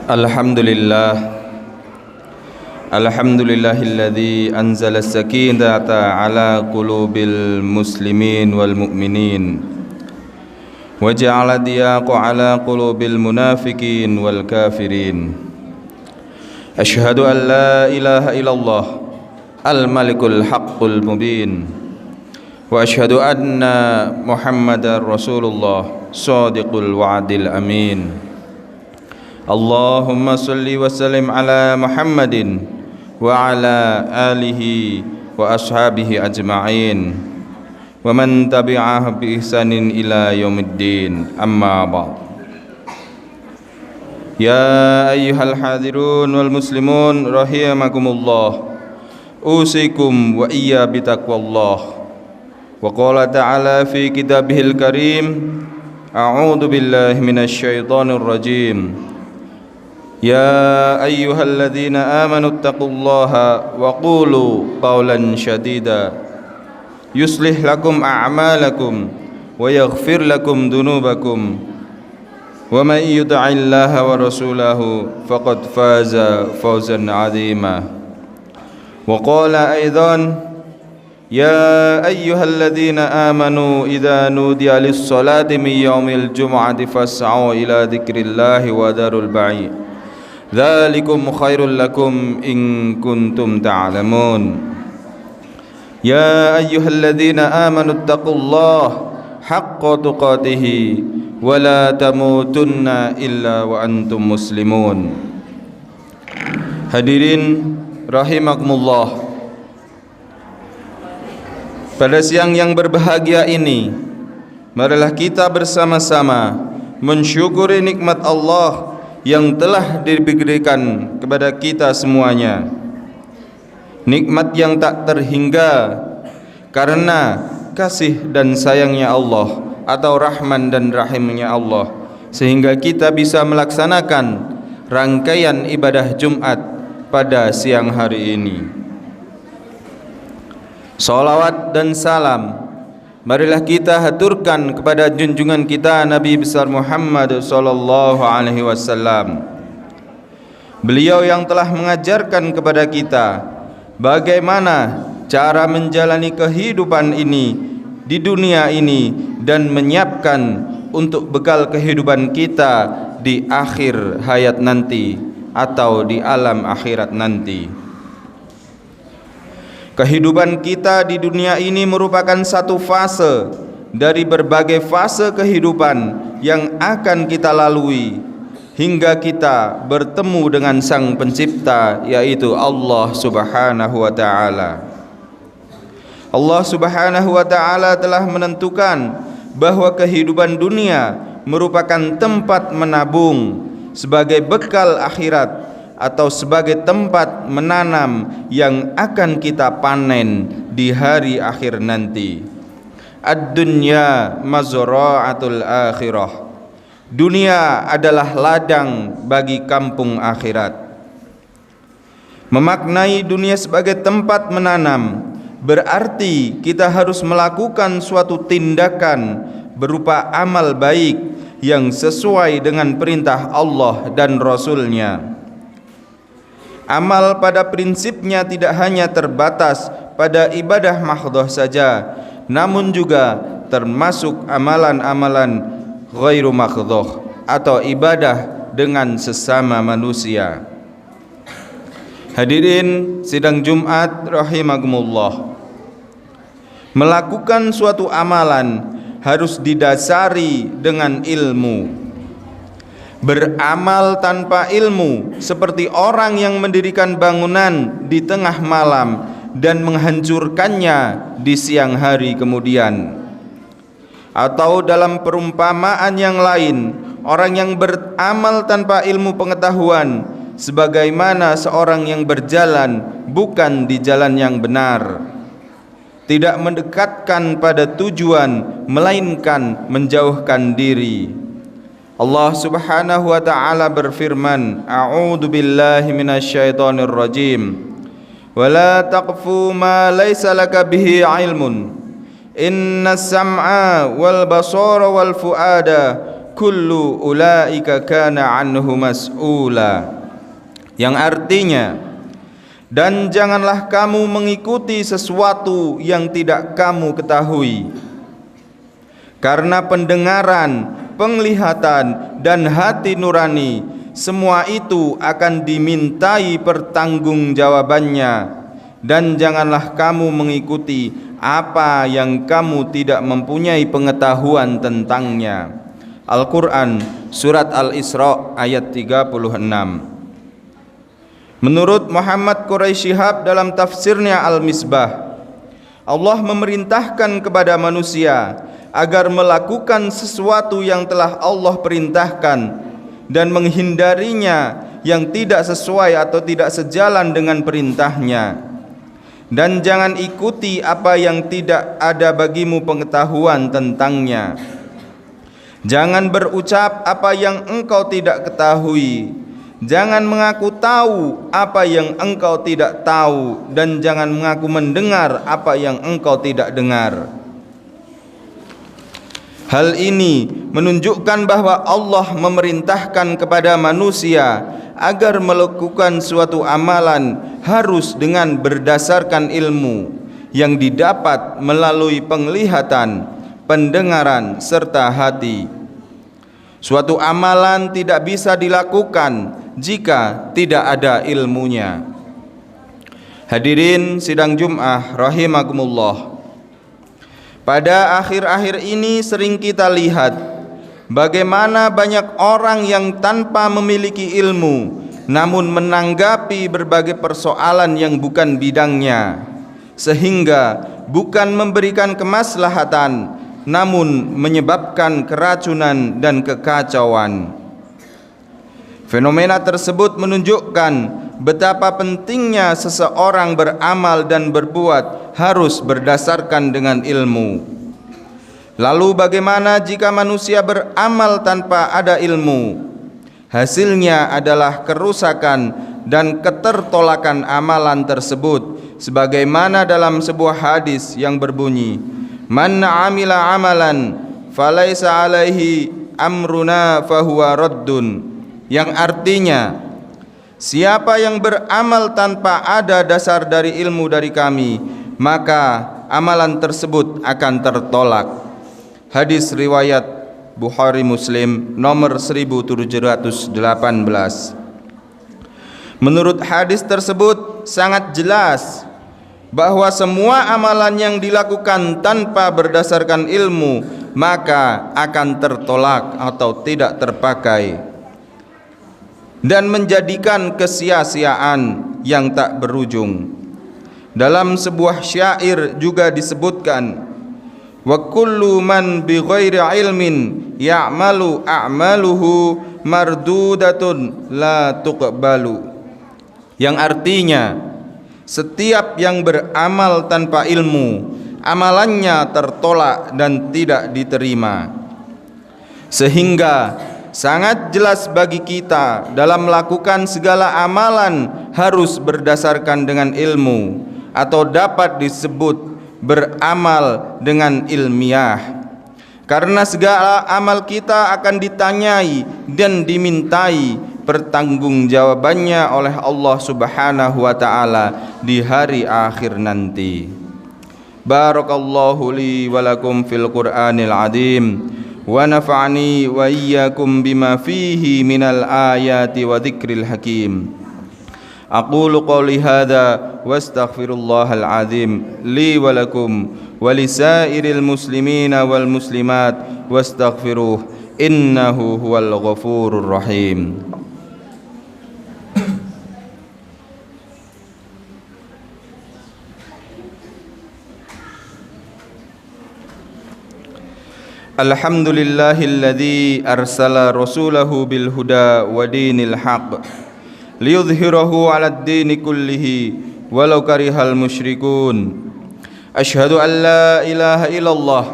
Alhamdulillah Alhamdulillahilladzi anzala as-sakinata ala qulubil muslimin wal mu'minin wa ja'ala diyaqa ala qulubil munafiqin wal kafirin. Asyhadu an la ilaha illallah al-malikul haqqul mubin wa asyhadu anna Muhammadar Rasulullah shadiqul wa'dil amin. Allahumma salli wa sallim ala Muhammadin wa ala alihi wa ashabihi ajma'in wa man tabi'ah bi ihsanin ila yaumiddin, amma ba'd. Ya ayyuhal hadirun wal muslimun rahimakumullah, usikum wa iyya bitaqwallah. Wa qala ta'ala fi kitabihil karim, a'udzu billahi minasy syaithanir rajim. Ya ayyuhalladzina amanu taqullaha wa qulu qawlan syadida yuslih lakum a'malakum wa yaghfir lakum dhunubakum wa man yuti'illaha wa rasulahu faqad faza fawzan 'azima. Wa qala aidan ya ayyuhalladzina amanu idza nudiya lis-salati min yaumil jum'ati fas'au ila dzikrillahi wa dharul bai'. Dzalikum khairul lakum in kuntum ta'lamun. Ya ayyuhalladzina amanu taqullaha haqqa tuqatih wa la tamutunna illa wa antum muslimun. Hadirin rahimakumullah, pada siang yang berbahagia ini, marilah kita bersama-sama mensyukuri nikmat Allah yang telah diberikan kepada kita semuanya. Nikmat yang tak terhingga karena kasih dan sayangnya Allah atau rahman dan rahimnya Allah, sehingga kita bisa melaksanakan rangkaian ibadah Jumat pada siang hari ini. Salawat dan salam marilah kita haturkan kepada junjungan kita Nabi besar Muhammad sallallahu alaihi wasallam. Beliau yang telah mengajarkan kepada kita bagaimana cara menjalani kehidupan ini di dunia ini dan menyiapkan untuk bekal kehidupan kita di akhir hayat nanti atau di alam akhirat nanti. Kehidupan kita di dunia ini merupakan satu fase dari berbagai fase kehidupan yang akan kita lalui hingga kita bertemu dengan Sang Pencipta, yaitu Allah Subhanahu wa Ta'ala. Allah Subhanahu wa Ta'ala telah menentukan bahwa kehidupan dunia merupakan tempat menabung sebagai bekal akhirat atau sebagai tempat menanam yang akan kita panen di hari akhir nanti. Ad-dunya mazra'atul akhirah. Dunia adalah ladang bagi kampung akhirat. Memaknai dunia sebagai tempat menanam berarti kita harus melakukan suatu tindakan berupa amal baik yang sesuai dengan perintah Allah dan Rasul-Nya. Amal pada prinsipnya tidak hanya terbatas pada ibadah mahdhah saja, namun juga termasuk amalan-amalan ghairu mahdhah atau ibadah dengan sesama manusia. Hadirin sidang Jumat rahimakumullah, melakukan suatu amalan harus didasari dengan ilmu. Beramal tanpa ilmu seperti orang yang mendirikan bangunan di tengah malam dan menghancurkannya di siang hari kemudian. Atau dalam perumpamaan yang lain, orang yang beramal tanpa ilmu pengetahuan sebagaimana seorang yang berjalan bukan di jalan yang benar, tidak mendekatkan pada tujuan melainkan menjauhkan diri. Allah Subhanahu wa Ta'ala berfirman, a'udzu billahi minasy syaithanir rajim, wa la taqfu ma laysa laka bihi ilmun, innas sam'a wal basara wal fuada kullu ulaika kana anhu mas'ula, yang artinya, dan janganlah kamu mengikuti sesuatu yang tidak kamu ketahui, karena pendengaran, penglihatan, dan hati nurani, semua itu akan dimintai pertanggungjawabannya. Dan janganlah kamu mengikuti apa yang kamu tidak mempunyai pengetahuan tentangnya. Al-Quran Surat Al-Isra ayat 36. Menurut Muhammad Quraisy Shihab dalam tafsirnya Al-Misbah, Allah memerintahkan kepada manusia agar melakukan sesuatu yang telah Allah perintahkan dan menghindarinya yang tidak sesuai atau tidak sejalan dengan perintahnya. Dan jangan ikuti apa yang tidak ada bagimu pengetahuan tentangnya. Jangan berucap apa yang engkau tidak ketahui. Jangan mengaku tahu apa yang engkau tidak tahu, dan jangan mengaku mendengar apa yang engkau tidak dengar. Hal ini menunjukkan bahwa Allah memerintahkan kepada manusia agar melakukan suatu amalan harus dengan berdasarkan ilmu yang didapat melalui penglihatan, pendengaran, serta hati. Suatu amalan tidak bisa dilakukan jika tidak ada ilmunya. Hadirin sidang Jum'ah rahimakumullah, pada akhir-akhir ini sering kita lihat bagaimana banyak orang yang tanpa memiliki ilmu namun menanggapi berbagai persoalan yang bukan bidangnya, sehingga bukan memberikan kemaslahatan namun menyebabkan keracunan dan kekacauan. Fenomena tersebut menunjukkan betapa pentingnya seseorang beramal dan berbuat harus berdasarkan dengan ilmu. Lalu bagaimana jika manusia beramal tanpa ada ilmu? Hasilnya adalah kerusakan dan ketertolakan amalan tersebut, sebagaimana dalam sebuah hadis yang berbunyi, "Man 'amila 'amalan falaisa 'alaihi amruna fahuwa raddun", yang artinya, siapa yang beramal tanpa ada dasar dari ilmu dari kami, maka amalan tersebut akan tertolak. Hadis riwayat Bukhari Muslim nomor 1718. Menurut hadis tersebut sangat jelas bahwa semua amalan yang dilakukan tanpa berdasarkan ilmu maka akan tertolak atau tidak terpakai dan menjadikan kesia-siaan yang tak berujung. Dalam sebuah syair juga disebutkan, wa kullu man bi ghairi ilmin ya'malu a'maluhu mardudatun la tuqbalu, yang artinya, setiap yang beramal tanpa ilmu amalannya tertolak dan tidak diterima. Sehingga sangat jelas bagi kita dalam melakukan segala amalan harus berdasarkan dengan ilmu, atau dapat disebut beramal dengan ilmiah. Karena segala amal kita akan ditanyai dan dimintai pertanggungjawabannya oleh Allah Subhanahu wa taala di hari akhir nanti. Barakallahu li wa lakum fil Qur'anil azim wa nafa'ani wa iyyakum bima fihi minal ayati wa dzikril hakim. Aqulu qawli hadza wastaghfirullahal azim li wa lakum wa lisairil muslimina wal muslimat wastaghfiruh innahu huwal ghafurur rahim. Alhamdulillahilladzi arsala rasulahu bil huda wa dinil haqq liyudhhirahu 'alad dini kullihi walau karihal musyrikun. Asyhadu an la ilaha illallah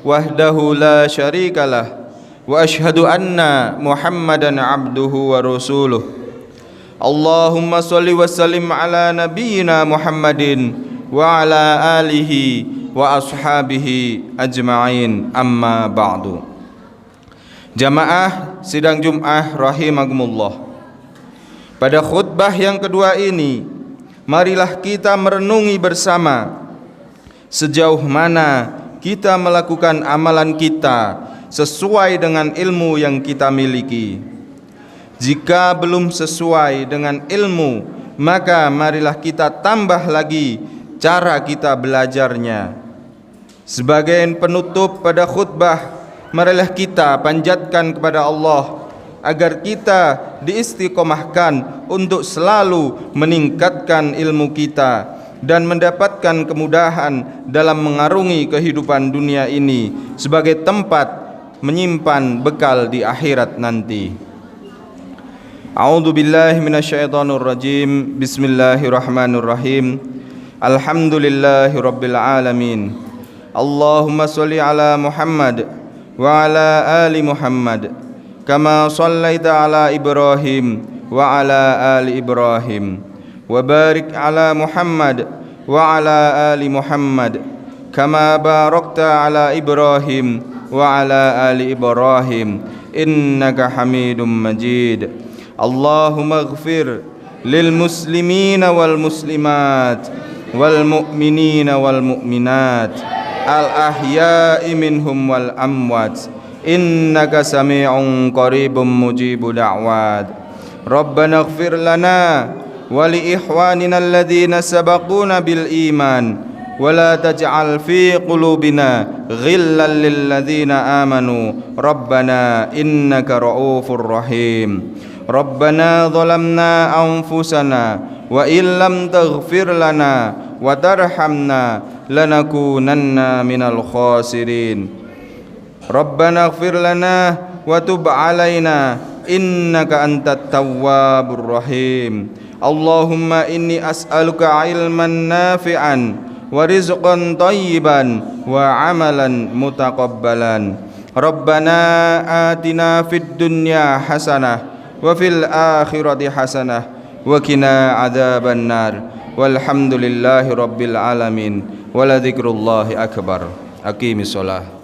wahdahu la syarikalah wa asyhadu anna Muhammadan 'abduhu wa rasuluh. Allahumma shalli wa sallim ala nabiyyina Muhammadin wa ala alihi wa ashabihi ajma'in, amma ba'du. Jamaah sidang Jum'ah rahimakumullah. Pada khutbah yang kedua ini, marilah kita merenungi bersama sejauh mana kita melakukan amalan kita sesuai dengan ilmu yang kita miliki. Jika belum sesuai dengan ilmu, maka marilah kita tambah lagi cara kita belajarnya. Sebagai penutup pada khutbah, marilah kita panjatkan kepada Allah agar kita diistiqomahkan untuk selalu meningkatkan ilmu kita dan mendapatkan kemudahan dalam mengarungi kehidupan dunia ini sebagai tempat menyimpan bekal di akhirat nanti. A'udzu billahi minasyaitonir rajim. Bismillahirrahmanirrahim. Alhamdulillahirabbil alamin. Allahumma shalli ala Muhammad wa ala ali Muhammad kama shallaita ala Ibrahim wa ala ali Ibrahim wa barik ala Muhammad wa ala ali Muhammad kama barakta ala Ibrahim wa ala ali Ibrahim innaka Hamidum Majid. Allahumma ighfir lil muslimina wal muslimat wal mu'minina wal mu'minat al-ahya'i minhum wal amwat innaka sami'un qaribun mujibu da'wat. Rabbana ighfir lana wa li ikhwanina alladhina sabaquna bil iman wa la taj'al fi qulubina ghillan lil ladzina amanu rabbana innaka ra'ufur rahim. Rabbana zalamna anfusana wa illam taghfir lana wa tarhamna lanakunanna minal khasirin. Rabbana ighfir lana wa tub alaina innaka antat tawwabur rahim. Allahumma inni as'aluka ilman nafi'an wa rizqan tayyiban wa amalan mutaqabbalan. Rabbana atina fid dunya hasanah wa fil akhirati hasanah wa qina adzaban nar. Walhamdulillahi rabbil alamin. Wala dzikrullahi akbar. Aqimis shalah.